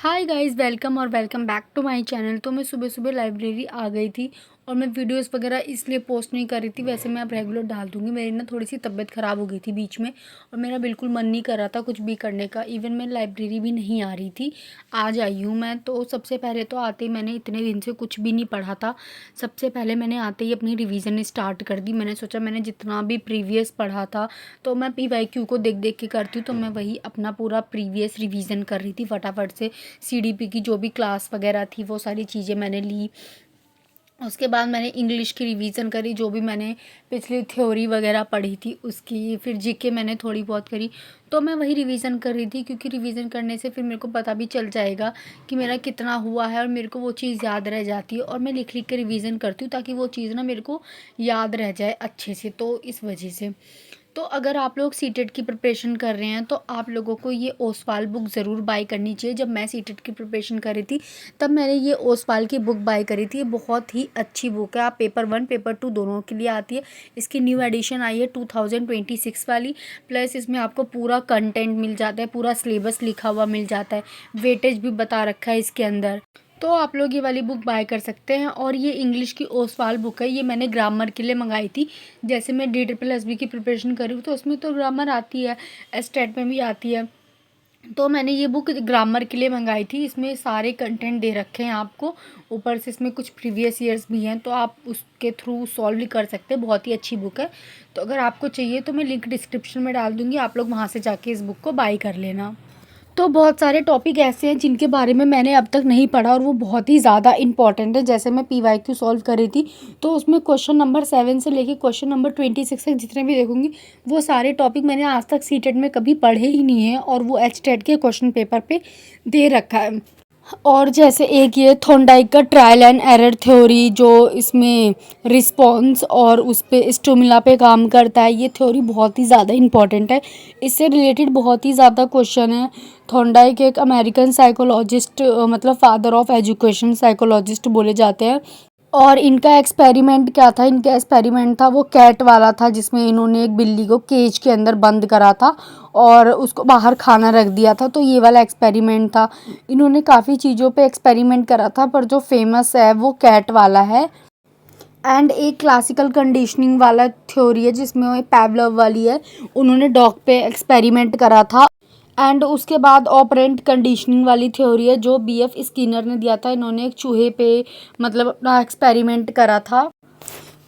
हाय guys, welcome और welcome back to my channel. तो मैं सुबह सुबह लाइब्रेरी आ गई थी और मैं वीडियोस वगैरह इसलिए पोस्ट नहीं कर रही थी। वैसे मैं अब रेगुलर डाल दूँगी। मेरी ना थोड़ी सी तबीयत ख़राब हो गई थी बीच में और मेरा बिल्कुल मन नहीं कर रहा था कुछ भी करने का। इवन मैं लाइब्रेरी भी नहीं आ रही थी, आज आई हूँ मैं। तो सबसे पहले तो आते ही मैंने इतने दिन से कुछ भी नहीं पढ़ा था। सबसे पहले मैंने आते ही अपनी रिवीजन स्टार्ट कर दी। मैंने सोचा मैंने जितना भी प्रीवियस पढ़ा था तो मैं PYQ को देख देख के करती हूँ, तो मैं वही अपना पूरा प्रीवियस रिवीजन कर रही थी फटाफट से। CDP की जो भी क्लास वगैरह थी वो सारी चीज़ें मैंने ली। उसके बाद मैंने इंग्लिश की रिवीजन करी, जो भी मैंने पिछली थ्योरी वगैरह पढ़ी थी उसकी। फिर जीके मैंने थोड़ी बहुत करी। तो मैं वही रिवीजन कर रही थी, क्योंकि रिवीजन करने से फिर मेरे को पता भी चल जाएगा कि मेरा कितना हुआ है और मेरे को वो चीज़ याद रह जाती है। और मैं लिख लिख के रिवीजन करती हूँ ताकि वो चीज़ ना मेरे को याद रह जाए अच्छे से। तो इस वजह से तो अगर आप लोग सीटेट की प्रिपरेशन कर रहे हैं तो आप लोगों को ये ओसवाल बुक ज़रूर बाय करनी चाहिए। जब मैं सीटेट की प्रिपरेशन कर रही थी तब मैंने ये ओसवाल की बुक बाय करी थी। ये बहुत ही अच्छी बुक है। आप पेपर 1 पेपर 2 दोनों के लिए आती है। इसकी न्यू एडिशन आई है 2026 वाली। प्लस इसमें आपको पूरा कंटेंट मिल जाता है, पूरा सिलेबस लिखा हुआ मिल जाता है, वेटेज भी बता रखा है इसके अंदर। तो आप लोग ये वाली बुक बाय कर सकते हैं। और ये इंग्लिश की ओसवाल बुक है, ये मैंने ग्रामर के लिए मंगाई थी। जैसे मैं DSSB की प्रिपरेशन कर रही हूँ तो उसमें तो ग्रामर आती है, स्टेट में भी आती है। तो मैंने ये बुक ग्रामर के लिए मंगाई थी। इसमें सारे कंटेंट दे रखे हैं आपको, ऊपर से इसमें कुछ प्रीवियस ईयर्स भी हैं, तो आप उसके थ्रू सॉल्व भी कर सकते हैं। बहुत ही अच्छी बुक है। तो अगर आपको चाहिए तो मैं लिंक डिस्क्रिप्शन में डाल दूँगी, आप लोग वहाँ से जाके इस बुक को बाय कर लेना। तो बहुत सारे टॉपिक ऐसे हैं जिनके बारे में मैंने अब तक नहीं पढ़ा और वो बहुत ही ज़्यादा इंपॉर्टेंट है। जैसे मैं PYQ सॉल्व कर रही थी तो उसमें क्वेश्चन नंबर 7 से लेके क्वेश्चन नंबर 26 तक जितने भी देखूंगी वो सारे टॉपिक मैंने आज तक सीटेट में कभी पढ़े ही नहीं है, और वो HTET के क्वेश्चन पेपर पे दे रखा है। और जैसे एक ये थॉर्नडाइक का ट्रायल एंड एरर थ्योरी, जो इसमें रिस्पॉन्स और उस पे स्टिमुला पे काम करता है, ये थ्योरी बहुत ही ज़्यादा इंपॉर्टेंट है। इससे रिलेटेड बहुत ही ज़्यादा क्वेश्चन है। थॉर्नडाइक एक अमेरिकन साइकोलॉजिस्ट, मतलब फादर ऑफ एजुकेशन साइकोलॉजिस्ट बोले जाते हैं। और इनका एक्सपेरिमेंट क्या था? इनका एक्सपेरिमेंट था वो कैट वाला था, जिसमें इन्होंने एक बिल्ली को केज के अंदर बंद करा था और उसको बाहर खाना रख दिया था। तो ये वाला एक्सपेरिमेंट था। इन्होंने काफ़ी चीज़ों पे एक्सपेरिमेंट करा था, पर जो फेमस है वो कैट वाला है। एंड एक क्लासिकल कंडीशनिंग वाला थ्योरी है जिसमें वो पैवलव वाली है, उन्होंने डॉग पे एक्सपेरिमेंट करा था। एंड उसके बाद ऑपरेंट कंडीशनिंग वाली थ्योरी है जो BF स्किनर ने दिया था। इन्होंने एक चूहे पे मतलब अपना एक्सपेरिमेंट करा था।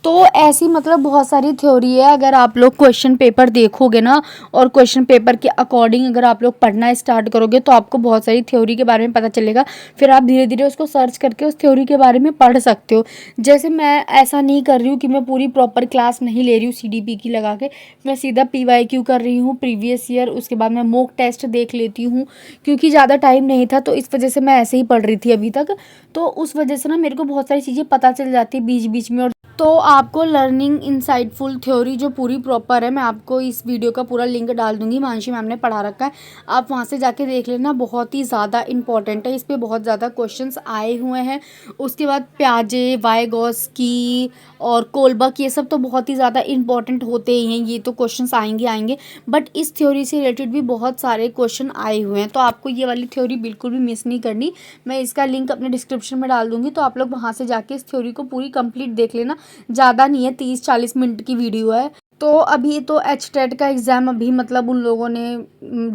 तो ऐसी मतलब बहुत सारी थ्योरी है। अगर आप लोग क्वेश्चन पेपर देखोगे ना और क्वेश्चन पेपर के अकॉर्डिंग अगर आप लोग पढ़ना स्टार्ट करोगे तो आपको बहुत सारी थ्योरी के बारे में पता चलेगा। फिर आप धीरे धीरे उसको सर्च करके उस थ्योरी के बारे में पढ़ सकते हो। जैसे मैं ऐसा नहीं कर रही हूँ कि मैं पूरी प्रॉपर क्लास नहीं ले रही हूँ CDP की लगा के, मैं सीधा PYQ कर रही हूँ प्रीवियस ईयर। उसके बाद मैं मॉक टेस्ट देख लेती हूँ, क्योंकि ज़्यादा टाइम नहीं था तो इस वजह से मैं ऐसे ही पढ़ रही थी अभी तक। तो उस वजह से ना मेरे को बहुत सारी चीज़ें पता चल जाती है बीच बीच में। और तो आपको लर्निंग इनसाइटफुल थ्योरी जो पूरी प्रॉपर है, मैं आपको इस वीडियो का पूरा लिंक डाल दूंगी, मानसी मैम ने पढ़ा रखा है, आप वहाँ से जाके देख लेना। बहुत ही ज़्यादा इंपॉर्टेंट है, इस पे बहुत ज़्यादा क्वेश्चंस आए हुए हैं। उसके बाद प्याजे, वाइगॉस्की और कोलबर्ग, ये सब तो बहुत ही ज़्यादा इंपॉर्टेंट होते ही हैं, ये तो क्वेश्चंस आएंगे आएंगे। बट इस थ्योरी से रिलेटेड भी बहुत सारे क्वेश्चन आए हुए हैं, तो आपको ये वाली थ्योरी बिल्कुल भी मिस नहीं करनी। मैं इसका लिंक अपने डिस्क्रिप्शन में डाल दूंगी, तो आप लोग वहाँ से जाके इस थ्योरी को पूरी कंप्लीट देख लेना। ज़्यादा नहीं है, 30-40 मिनट की वीडियो है। तो अभी तो HTET का एग्ज़ाम अभी मतलब उन लोगों ने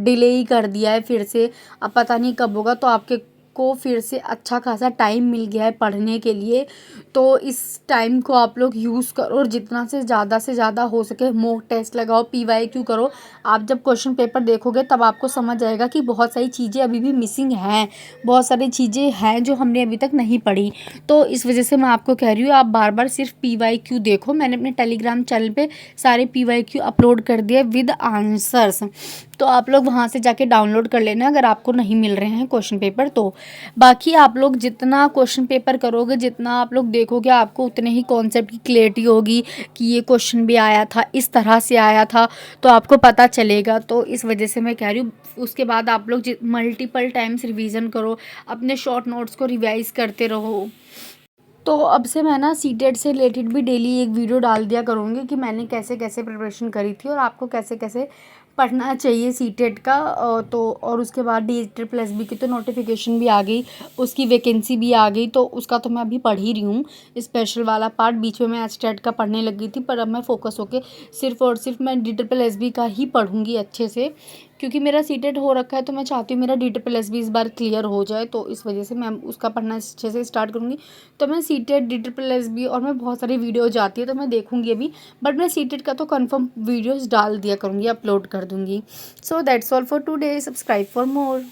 डिले ही कर दिया है फिर से। अब पता नहीं कब होगा, तो आपके को फिर से अच्छा खासा टाइम मिल गया है पढ़ने के लिए। तो इस टाइम को आप लोग यूज़ करो और जितना से ज़्यादा हो सके मॉक टेस्ट लगाओ, PYQ करो। आप जब क्वेश्चन पेपर देखोगे तब आपको समझ आएगा कि बहुत सारी चीज़ें अभी भी मिसिंग हैं, बहुत सारी चीज़ें हैं जो हमने अभी तक नहीं पढ़ी। तो इस वजह से मैं आपको कह रही हूँ आप बार बार सिर्फ PYQ देखो। मैंने अपने टेलीग्राम चैनल पे सारे PYQ अपलोड कर दिए विद आंसर्स, तो आप लोग वहाँ से जाके डाउनलोड कर लेना अगर आपको नहीं मिल रहे हैं क्वेश्चन पेपर। तो बाकी आप लोग जितना क्वेश्चन पेपर करोगे, जितना आप लोग देखोगे, आपको उतने ही कॉन्सेप्ट की क्लैरिटी होगी कि ये क्वेश्चन भी आया था, इस तरह से आया था, तो आपको पता चलेगा। तो इस वजह से मैं कह रही हूँ उसके बाद आप लोग मल्टीपल टाइम्स रिवीजन करो, अपने शॉर्ट नोट्स को रिवाइज करते रहो। तो अब से मैं ना सीटेट से रिलेटेड भी डेली एक वीडियो डाल दिया करूँगी कि मैंने कैसे कैसे प्रिपरेशन करी थी और आपको कैसे कैसे पढ़ना चाहिए सीटेट का। तो और उसके बाद DSSB की तो नोटिफिकेशन भी आ गई, उसकी वैकेंसी भी आ गई, तो उसका तो मैं अभी पढ़ ही रही हूँ स्पेशल वाला पार्ट। बीच में मैं एचटेट का पढ़ने लगी थी, पर अब मैं फोकस होके सिर्फ और सिर्फ मैं DSSB का ही पढ़ूँगी अच्छे से, क्योंकि मेरा सीटेट हो रखा है। तो मैं चाहती हूँ मेरा DSSB इस बार क्लियर हो जाए, तो इस वजह से मैं उसका पढ़ना अच्छे से स्टार्ट करूँगी। तो मैं सीटेट DSSB और मैं बहुत सारी वीडियो जाती है तो मैं देखूँगी अभी, बट मैं सीटेट का तो कंफर्म वीडियोस डाल दिया करूँगी, अपलोड कर दूँगी। So that's all for today, subscribe for more.